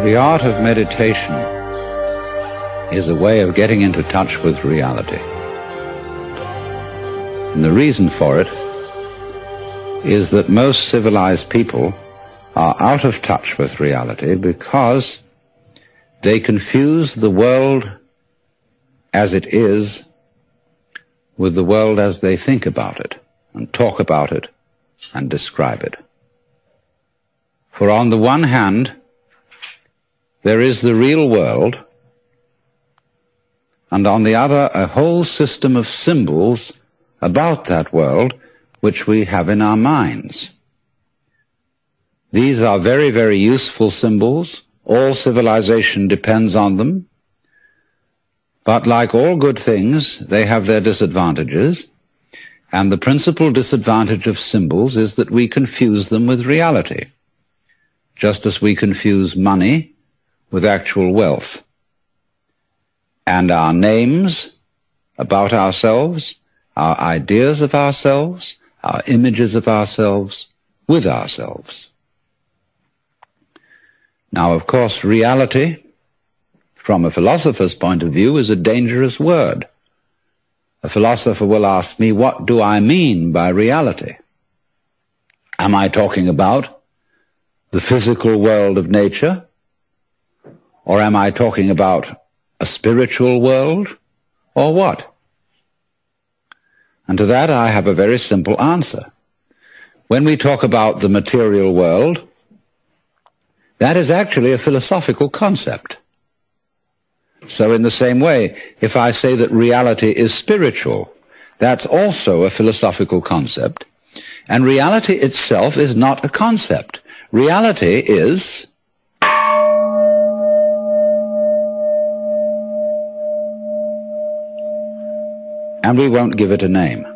The art of meditation is a way of getting into touch with reality. And the reason for it is that most civilized people are out of touch with reality because they confuse the world as it is with the world as they think about it and talk about it and describe it. For on the one hand, there is the real world, and on the other, a whole system of symbols about that world which we have in our minds. These are very, very useful symbols. All civilization depends on them. But like all good things, they have their disadvantages. And the principal disadvantage of symbols is that we confuse them with reality, just as we confuse money with actual wealth, and our names about ourselves, our ideas of ourselves, our images of ourselves with ourselves. Now, of course, reality, from a philosopher's point of view, is a dangerous word. A philosopher will ask me, what do I mean by reality? Am I talking about the physical world of nature? Or am I talking about a spiritual world? Or what? And to that I have a very simple answer. When we talk about the material world, that is actually a philosophical concept. So in the same way, if I say that reality is spiritual, that's also a philosophical concept. And reality itself is not a concept. Reality is and we won't give it a name.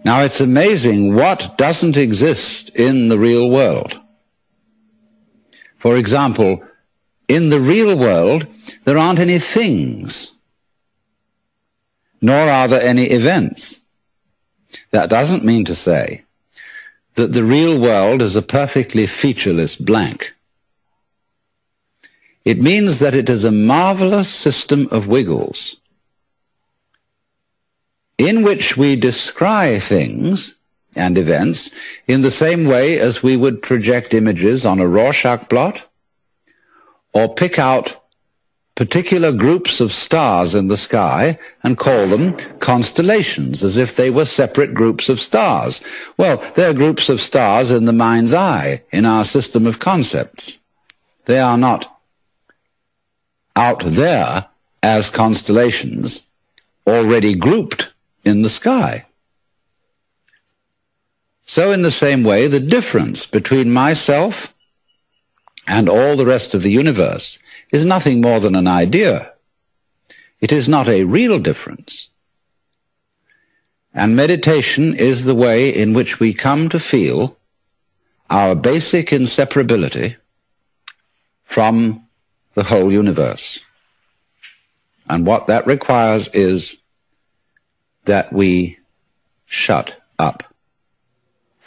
Now, it's amazing what doesn't exist in the real world. For example, in the real world, there aren't any things, nor are there any events. That doesn't mean to say that the real world is a perfectly featureless blank. It means that it is a marvelous system of wiggles in which we descry things and events in the same way as we would project images on a Rorschach blot or pick out particular groups of stars in the sky and call them constellations, as if they were separate groups of stars. Well, they're groups of stars in the mind's eye, in our system of concepts. They are not out there as constellations already grouped in the sky. So in the same way, the difference between myself and all the rest of the universe is nothing more than an idea. It is not a real difference. And meditation is the way in which we come to feel our basic inseparability from the whole universe. And what that requires is that we shut up.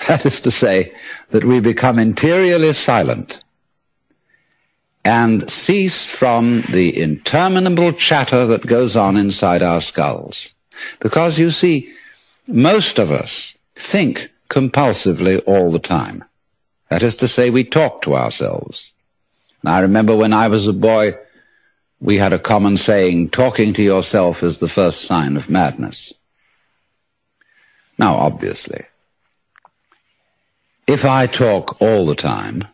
That is to say, that we become interiorly silent and cease from the interminable chatter that goes on inside our skulls. Because, you see, most of us think compulsively all the time. That is to say, we talk to ourselves. And I remember when I was a boy, we had a common saying, talking to yourself is the first sign of madness. Now, obviously, if I talk all the time,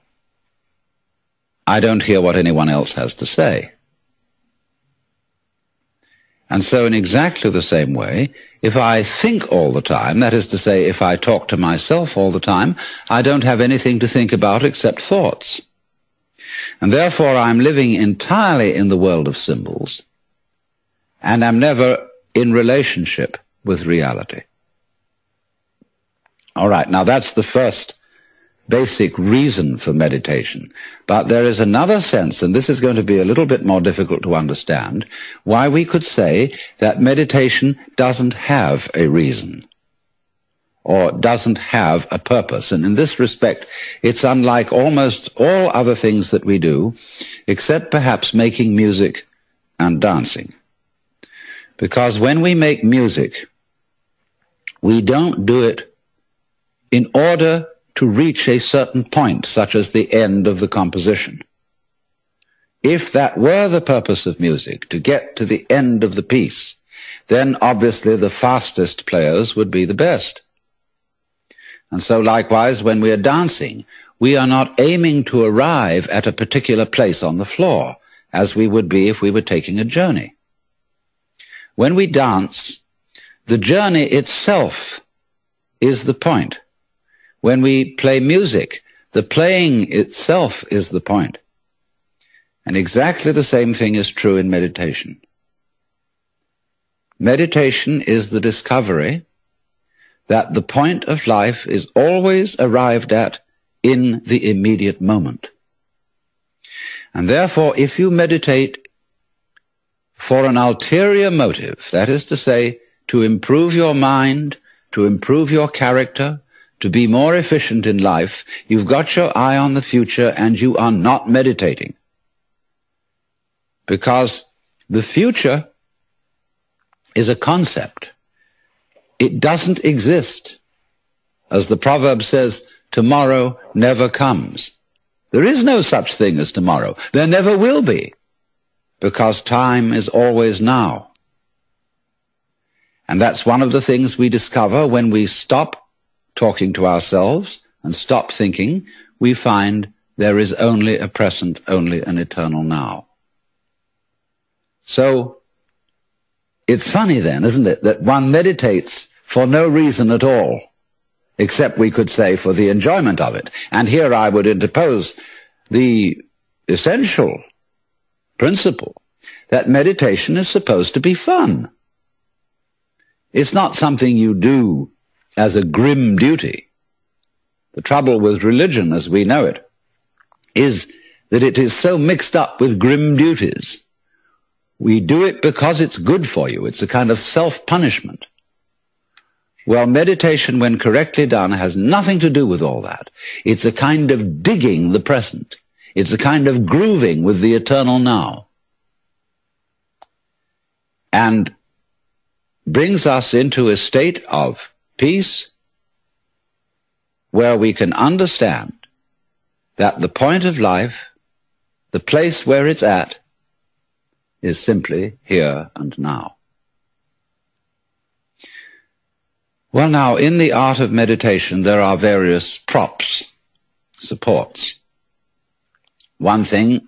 I don't hear what anyone else has to say. And so in exactly the same way, if I think all the time, that is to say, if I talk to myself all the time, I don't have anything to think about except thoughts. And therefore I'm living entirely in the world of symbols, and I'm never in relationship with reality. All right, now that's the first basic reason for meditation. But there is another sense, and this is going to be a little bit more difficult to understand, why we could say that meditation doesn't have a reason. or doesn't have a purpose. And in this respect, it's unlike almost all other things that we do, except perhaps making music and dancing. Because when we make music, we don't do it in order to reach a certain point, such as the end of the composition. If that were the purpose of music, to get to the end of the piece, then obviously the fastest players would be the best. And so likewise, when we are dancing, we are not aiming to arrive at a particular place on the floor, as we would be if we were taking a journey. When we dance, the journey itself is the point. When we play music, the playing itself is the point. And exactly the same thing is true in meditation. Meditation is the discovery that the point of life is always arrived at in the immediate moment. And therefore, if you meditate for an ulterior motive, that is to say, to improve your mind, to improve your character, to be more efficient in life, you've got your eye on the future and you are not meditating. Because the future is a concept. It doesn't exist. As the proverb says, tomorrow never comes. There is no such thing as tomorrow. There never will be, because time is always now. And that's one of the things we discover when we stop talking to ourselves and stop thinking. We find there is only a present, only an eternal now. So, it's funny then, isn't it, that one meditates for no reason at all, except we could say for the enjoyment of it. And here I would interpose the essential principle that meditation is supposed to be fun. It's not something you do as a grim duty. The trouble with religion as we know it is that it is so mixed up with grim duties. We do it because it's good for you. It's a kind of self-punishment. Well, meditation, when correctly done, has nothing to do with all that. It's a kind of digging the present. It's a kind of grooving with the eternal now. And brings us into a state of peace where we can understand that the point of life, the place where it's at, is simply here and now. Well, now, in the art of meditation, there are various props, supports. One thing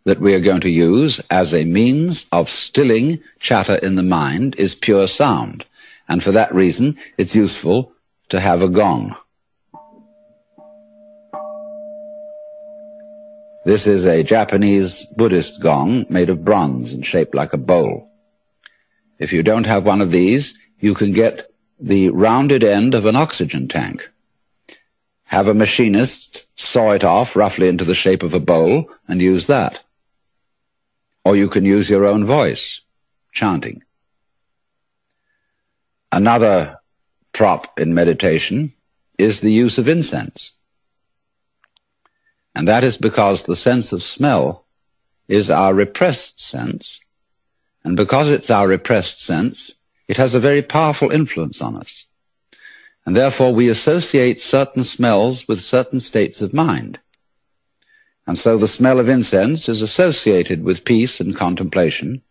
that we are going to use as a means of stilling chatter in the mind is pure sound. And for that reason, it's useful to have a gong. This is a Japanese Buddhist gong made of bronze and shaped like a bowl. If you don't have one of these, you can get the rounded end of an oxygen tank. Have a machinist saw it off roughly into the shape of a bowl and use that. Or you can use your own voice, chanting. Another prop in meditation is the use of incense. And that is because the sense of smell is our repressed sense. And because it's our repressed sense, it has a very powerful influence on us. And therefore we associate certain smells with certain states of mind. And so the smell of incense is associated with peace and contemplation.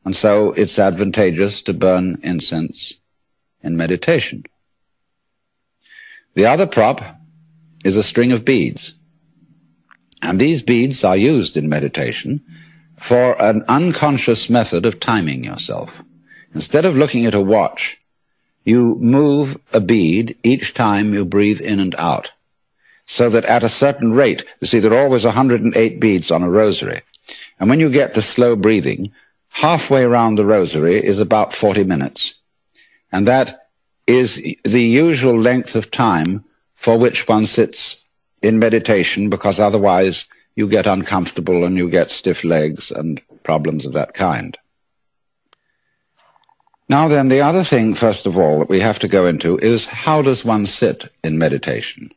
And so it's advantageous to burn incense in meditation. The other prop is a string of beads. And these beads are used in meditation for an unconscious method of timing yourself. Instead of looking at a watch, you move a bead each time you breathe in and out, so that at a certain rate, you see, there are always 108 beads on a rosary. And when you get to slow breathing, halfway around the rosary is about 40 minutes. And that is the usual length of time for which one sits in meditation, because otherwise you get uncomfortable and you get stiff legs and problems of that kind. Now then, the other thing, first of all, that we have to go into is how does one sit in meditation?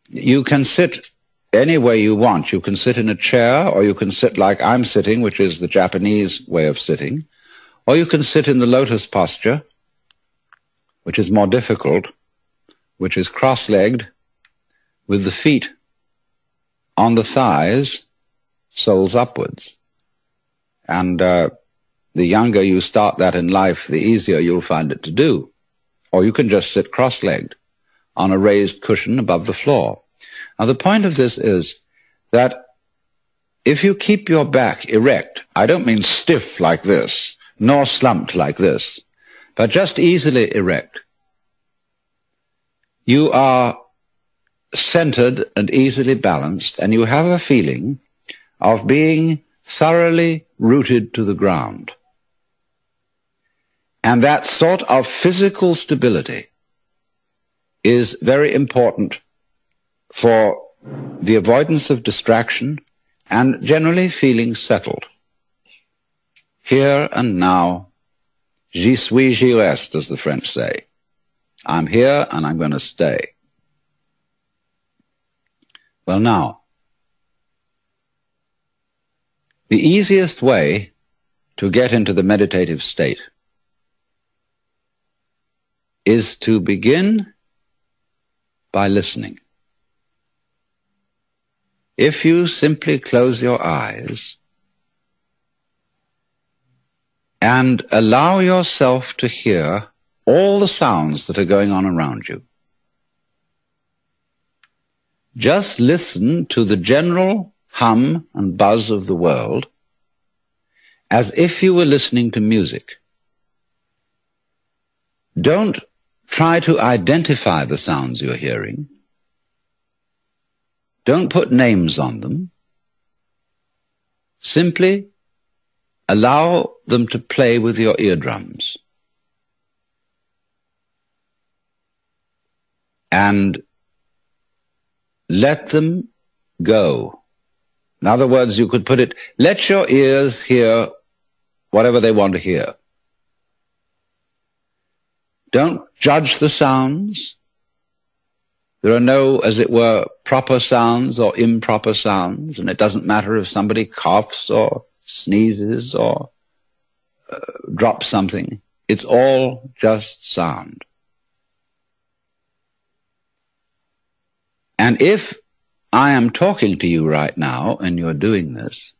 You can sit any way you want. You can sit in a chair, or you can sit like I'm sitting, which is the Japanese way of sitting, or you can sit in the lotus posture, which is more difficult, which is cross-legged, with the feet on the thighs, soles upwards. And the younger you start that in life, the easier you'll find it to do. Or you can just sit cross-legged on a raised cushion above the floor. Now, the point of this is that if you keep your back erect, I don't mean stiff like this, nor slumped like this, but just easily erect, you are centered and easily balanced, and you have a feeling of being thoroughly rooted to the ground. And that sort of physical stability is very important for the avoidance of distraction and generally feeling settled. Here and now, j'y suis, j'y reste, as the French say. I'm here and I'm going to stay. Well, now, the easiest way to get into the meditative state is to begin by listening. If you simply close your eyes and allow yourself to hear all the sounds that are going on around you, just listen to the general hum and buzz of the world as if you were listening to music. Don't try to identify the sounds you're hearing. Don't put names on them. Simply allow them to play with your eardrums. And let them go. In other words, you could put it, let your ears hear whatever they want to hear. Don't judge the sounds. There are no, as it were, proper sounds or improper sounds, and it doesn't matter if somebody coughs or sneezes or drops something. It's all just sound. And if I am talking to you right now and you're doing this,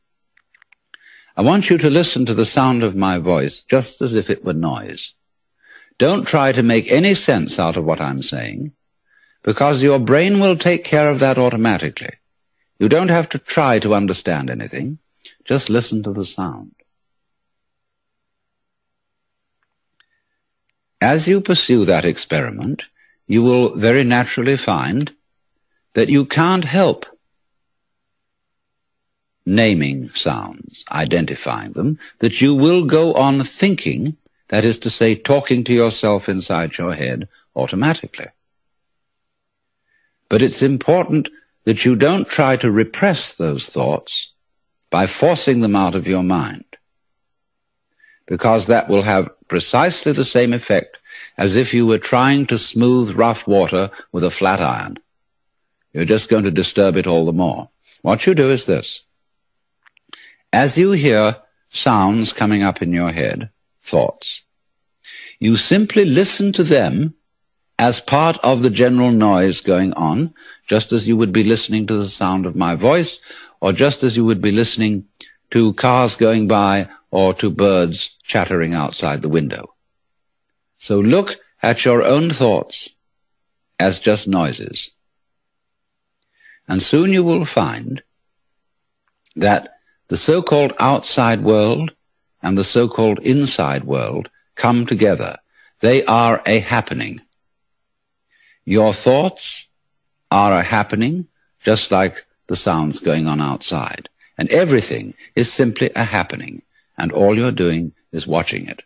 I want you to listen to the sound of my voice just as if it were noise. Don't try to make any sense out of what I'm saying, because your brain will take care of that automatically. You don't have to try to understand anything. Just listen to the sound. As you pursue that experiment, you will very naturally find that you can't help naming sounds, identifying them, that you will go on thinking, that is to say, talking to yourself inside your head automatically. But it's important that you don't try to repress those thoughts by forcing them out of your mind, because that will have precisely the same effect as if you were trying to smooth rough water with a flat iron. You're just going to disturb it all the more. What you do is this. As you hear sounds coming up in your head, thoughts, you simply listen to them as part of the general noise going on, just as you would be listening to the sound of my voice, or just as you would be listening to cars going by or to birds chattering outside the window. So look at your own thoughts as just noises. And soon you will find that the so-called outside world and the so-called inside world come together. They are a happening. Your thoughts are a happening, just like the sounds going on outside. And everything is simply a happening, and all you're doing is watching it.